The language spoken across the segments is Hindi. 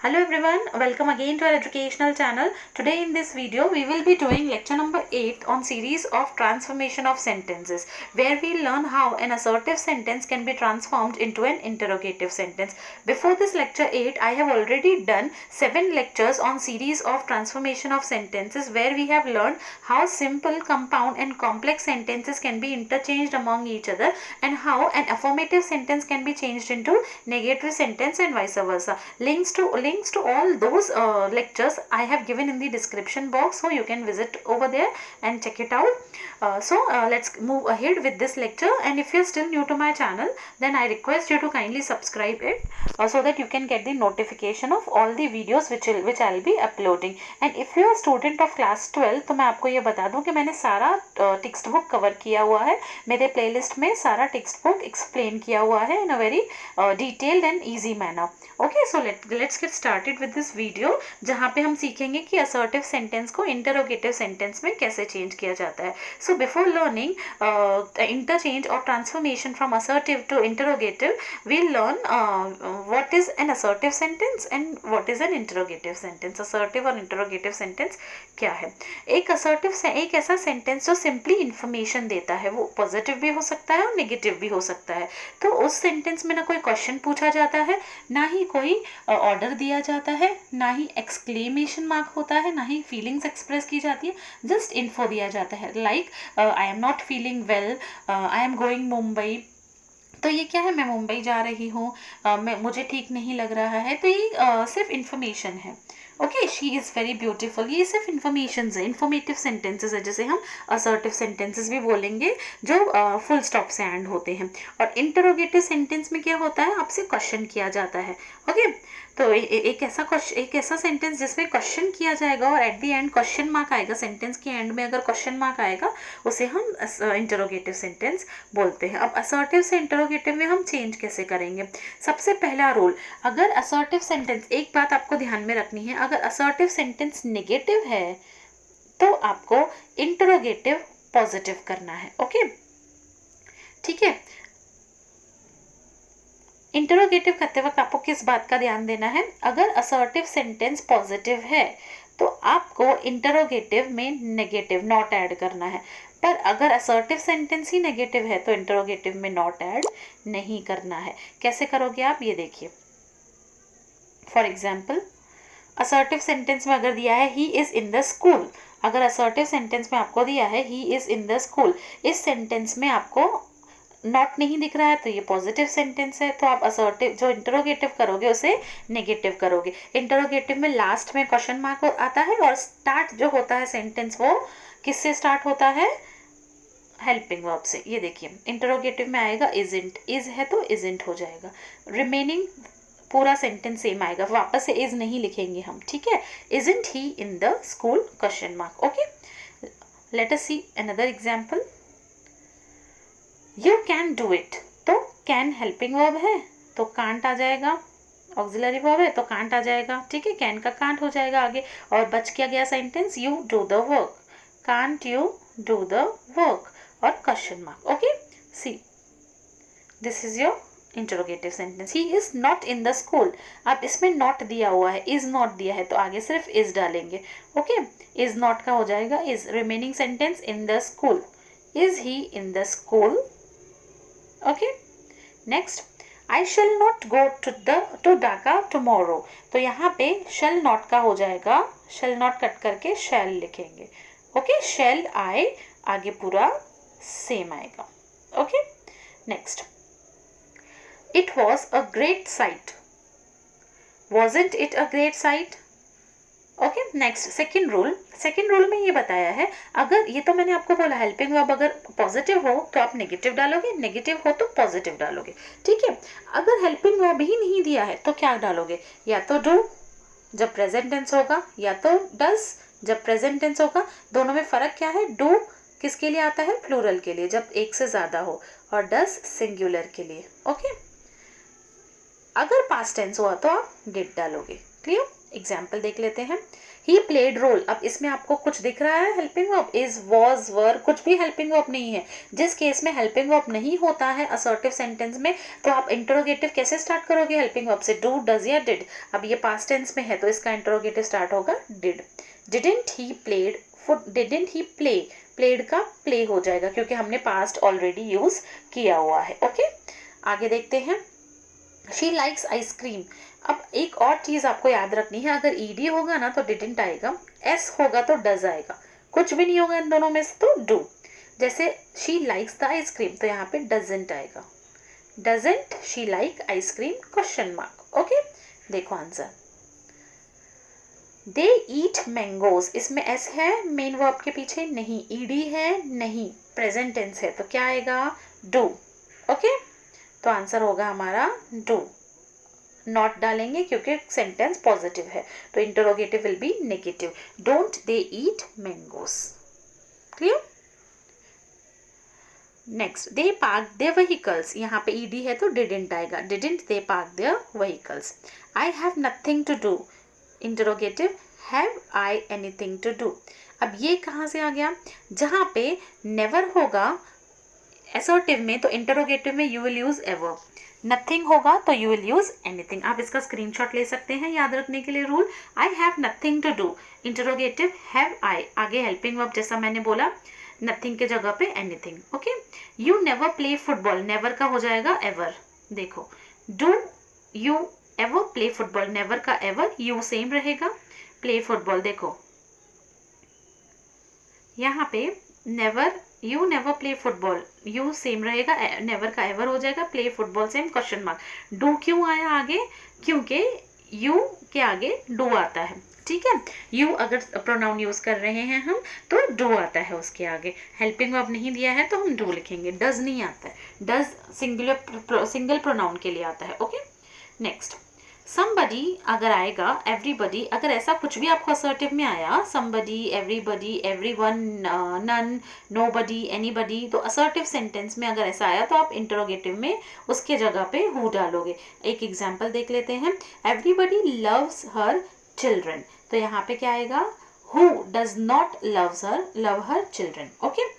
Hello everyone, welcome again to our educational channel. Today in this video we will be doing lecture number 8 on series of transformation of sentences, where we learn how an assertive sentence can be transformed into an interrogative sentence. Before this lecture 8 I have already done 7 lectures on series of transformation of sentences, where we have learned how simple, compound and complex sentences can be interchanged among each other, and how an affirmative sentence can be changed into negative sentence and vice versa. Links to all those lectures I have given in the description box, so you can visit over there and check it out. Let's move ahead with this lecture, and if you're still new to my channel, then I request you to kindly subscribe it so that you can get the notification of all the videos which I'll be uploading. And if you are student of class 12, तो मैं आपको ये बता दूं कि मैंने सारा टेक्स्ट बुक कवर किया हुआ है, मेरे प्लेलिस्ट में सारा टेक्स्ट बुक एक्सप्लेन किया हुआ है in a very detailed and easy manner. Okay, so let's get started with this video, जहाँ पे हम सीखेंगे कि assertive sentence को interrogative sentence में कैसे change किया जाता है. So before learning interchange or transformation from assertive to interrogative, we'll learn what is an assertive sentence and what is an interrogative sentence. Assertive और interrogative sentence क्या है? एक assertive एक ऐसा sentence जो simply information देता है, वो positive भी हो सकता है और negative भी हो सकता है. तो उस sentence में ना कोई question पूछा जाता है, ना ही कोई ऑर्डर दिया जाता है, ना ही एक्सक्लेमेशन मार्क होता है, ना ही फीलिंग्स एक्सप्रेस की जाती है, जस्ट इन्फो दिया जाता है. Like I am not feeling well, I am going Mumbai. तो ये क्या है? मैं मुंबई जा रही हूँ, मुझे ठीक नहीं लग रहा है. तो ये सिर्फ इन्फॉर्मेशन है. Okay, she is very beautiful, ये सिर्फ इन्फॉर्मेशन है, इन्फॉर्मेटिव सेंटेंसेस है, जैसे हम असर्टिव सेंटेंसेस भी बोलेंगे जो फुल स्टॉप से एंड होते हैं. और इंटरोगेटिव सेंटेंस में क्या होता है? आपसे क्वेश्चन किया जाता है. ओके, तो एक ऐसा सेंटेंस जिसमें क्वेश्चन किया जाएगा और at the end question mark आएगा, सेंटेंस के एंड में अगर क्वेश्चन मार्क आएगा, उसे हम इंटरोगेटिव सेंटेंस बोलते हैं. अब असर्टिव से इंटरोगेटिव में हम चेंज कैसे करेंगे? सबसे पहला रूल, अगर असर्टिव सेंटेंस, एक बात आपको ध्यान में रखनी है, अगर असर्टिव सेंटेंस नेगेटिव है तो आपको इंटरोगेटिव पॉजिटिव करना है. ओके, ठीक है. इंटरोगेटिव करते वक्त आपको किस बात का ध्यान देना है? अगर असर्टिव सेंटेंस पॉजिटिव है तो आपको इंटरोगेटिव में नेगेटिव नॉट ऐड करना है. पर अगर असर्टिव सेंटेंस ही नेगेटिव है तो इंटरोगेटिव में नॉट ऐड नहीं करना है. कैसे करोगे आप? ये देखिए. फॉर एग्जाम्पल, असर्टिव सेंटेंस में अगर दिया है he is in the school, अगर असर्टिव सेंटेंस में आपको दिया है he is in the school, इस सेंटेंस में आपको नॉट नहीं दिख रहा है तो ये पॉजिटिव सेंटेंस है. तो आप असर्टिव जो इंटरोगेटिव करोगे उसे नेगेटिव करोगे. इंटरोगेटिव में लास्ट में क्वेश्चन मार्क आता है और स्टार्ट जो होता है सेंटेंस वो किससे स्टार्ट होता है? हेल्पिंग वर्ब से. ये देखिए, इंटरोगेटिव में आएगा इजंट, इज है तो इजंट हो जाएगा. रिमेनिंग पूरा सेंटेंस सेम आएगा, वापस से इज नहीं लिखेंगे हम. ठीक है, isn't he in the school question mark. Okay, let us see another example. You can do it, तो कैन हेल्पिंग वर्ब है तो कांट आ जाएगा, ऑक्सिलरी वर्ब है तो कांट आ जाएगा. ठीक है, कैन का कांट हो जाएगा आगे, और बच क्या गया sentence? You do the work, can't you do the work और question mark. Okay, see this is your interrogative sentence. He is not in the school, अब इसमें नॉट दिया हुआ है, इज नॉट दिया है तो आगे सिर्फ इज डालेंगे. ओके, इज नॉट का हो जाएगा is. Remaining sentence in the school, is he in the school. Okay, next, I shall not go to Dhaka tomorrow, तो यहाँ पे शेल नॉट का हो जाएगा, शेल नॉट कट करके शेल लिखेंगे. ओके, शेल आई आगे पूरा सेम आएगा. Okay, next, it was a great sight, wasn't it a great sight? Okay, next, second rule. Second rule में ये बताया है, अगर ये तो मैंने आपको बोला हेल्पिंग वर्ब अगर पॉजिटिव हो तो आप नेगेटिव डालोगे, नेगेटिव हो तो पॉजिटिव डालोगे. ठीक है, अगर हेल्पिंग वर्ब ही नहीं दिया है तो क्या डालोगे? या तो डू जब प्रेजेंट टेंस होगा, या तो डज जब प्रेजेंट टेंस होगा. दोनों में फर्क क्या है? डू किसके लिए आता है? प्लूरल के लिए, जब एक से ज्यादा हो, और डज सिंगुलर के लिए. ओके, अगर पास्ट टेंस हुआ तो आप डिड डालोगे. क्लियर? एग्जाम्पल देख लेते हैं। ही प्लेड रोल, अब इसमें आपको कुछ दिख रहा है हेल्पिंग वर्ब? इज, वॉज, वर, कुछ भी हेल्पिंग वर्ब नहीं है। जिस केस में हेल्पिंग वर्ब नहीं होता है असर्टिव सेंटेंस में, तो आप इंटरोगेटिव कैसे स्टार्ट करोगे? हेल्पिंग वर्ब से, डू, डज या डिड। अब ये पास्ट टेंस में है तो इसका इंटरोगेटिव स्टार्ट होगा did. Didn't he played foot, didn't he play, played का प्ले हो जाएगा क्योंकि हमने पास्ट ऑलरेडी यूज किया हुआ है। ओके, आगे देखते हैं। She likes ice cream. अब एक और चीज आपको याद रखनी है, अगर ईडी होगा ना तो डिडंट आएगा, एस होगा तो डज आएगा, कुछ भी नहीं होगा इन दोनों में से तो डू। जैसे शी लाइक्स द आइसक्रीम तो यहाँ पे डजंट आएगा, doesn't she like ice cream question mark. Okay, देखो आंसर। दे ईट मैंगोज, इसमें एस है मेन वर्ब के पीछे, नहीं, ईडी है नहीं, प्रेजेंट टेंस है तो क्या आएगा? डू। ओके, तो आंसर होगा हमारा डू। नॉट डालेंगे क्योंकि सेंटेंस पॉजिटिव है, तो interrogative will be negative. Don't they eat mangoes. Clear? Next, they park their vehicles, यहाँ पे ईडी है तो डिडंट आएगा, didn't they park their vehicles. I have nothing to do, interrogative, have I anything to do. अब ये कहाँ से आ गया? जहाँ पे नेवर होगा असर्टिव में तो इंटरोगेटिव में you will use ever, nothing होगा तो यू विल यूज एनीथिंग। आप इसका स्क्रीनशॉट ले सकते हैं याद रखने के लिए rule. I have nothing to do, interrogative have I, आगे हेल्पिंग वर्ब जैसा मैंने बोला, नथिंग के जगह pay anything. Okay, you never play football, never का हो जाएगा एवर। देखो, do you ever play football, never का एवर, यू सेम रहेगा, प्ले फुटबॉल। देखो यहाँ पे never, you never play football, you same रहेगा, नेवर का एवर हो जाएगा, play football same, question mark. Do क्यों आया आगे? क्योंकि यू के आगे डू आता है। ठीक है, यू अगर प्रोनाउन यूज कर रहे हैं हम तो डू आता है उसके आगे। हेल्पिंग वर्ब नहीं दिया है तो हम डू लिखेंगे, डज नहीं आता है, डज सिंगल प्रोनाउन के लिए आता है। ओके, नेक्स्ट, somebody अगर आएगा, everybody अगर ऐसा कुछ भी आपको असर्टिव में आया, somebody, everybody, everyone, none, nobody, anybody, तो असर्टिव सेंटेंस में अगर ऐसा आया तो आप इंटरोगेटिव में उसके जगह पे who डालोगे। एक एग्जांपल देख लेते हैं। everybody loves her children, तो यहाँ पे क्या आएगा? who does not love her children। Okay,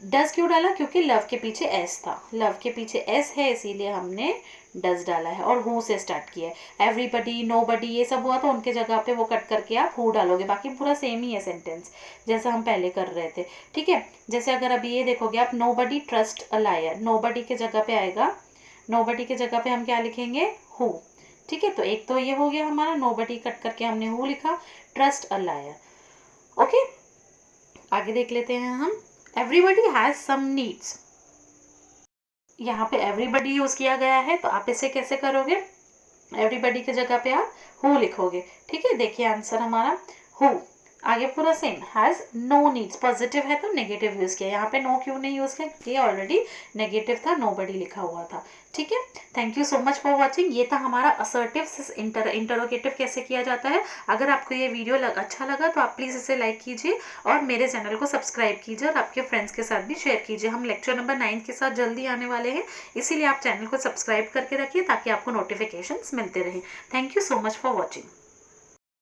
does क्यों डाला? क्योंकि लव के पीछे एस था, लव के पीछे एस है इसीलिए हमने डज डाला है और हु से स्टार्ट किया है। एवरीबडी, नोबडी ये सब हुआ तो उनके जगह पे वो कट करके आप हु डालोगे, बाकी पूरा सेम ही है सेंटेंस जैसा हम पहले कर रहे थे। ठीक है, जैसे अगर अभी ये देखोगे आप, nobody trust a liar, nobody के जगह पे आएगा, नोबडी के जगह पे हम क्या लिखेंगे? हु। ठीक है, तो एक तो ये हो गया हमारा, नोबडी कट करके हमने हु लिखा, ट्रस्ट अ लायर। ओके, आगे देख लेते हैं हम। एवरीबडी हैज सम नीड्स, यहाँ पे एवरीबडी यूज किया गया है तो आप इसे कैसे करोगे? एवरीबडी की जगह पे आप हु लिखोगे। ठीक है, देखिए आंसर हमारा हु, आगे पूरा same. Has no needs, positive है तो नेगेटिव यूज किया, यहाँ पे नो क्यों नहीं यूज किया? ये ऑलरेडी नेगेटिव था, नोबडी लिखा हुआ था। ठीक है, thank you so much for watching. ये था हमारा असर्टिव इंटरोगेटिव कैसे किया जाता है। अगर आपको ये वीडियो अच्छा लगा तो आप प्लीज़ इसे लाइक कीजिए और मेरे चैनल को सब्सक्राइब कीजिए और आपके फ्रेंड्स के साथ भी शेयर कीजिए। हम लेक्चर नंबर 9 के साथ जल्दी आने वाले हैं, इसीलिए आप चैनल को सब्सक्राइब करके रखिए ताकि आपको नोटिफिकेशंस मिलते रहें। Thank you so much for watching.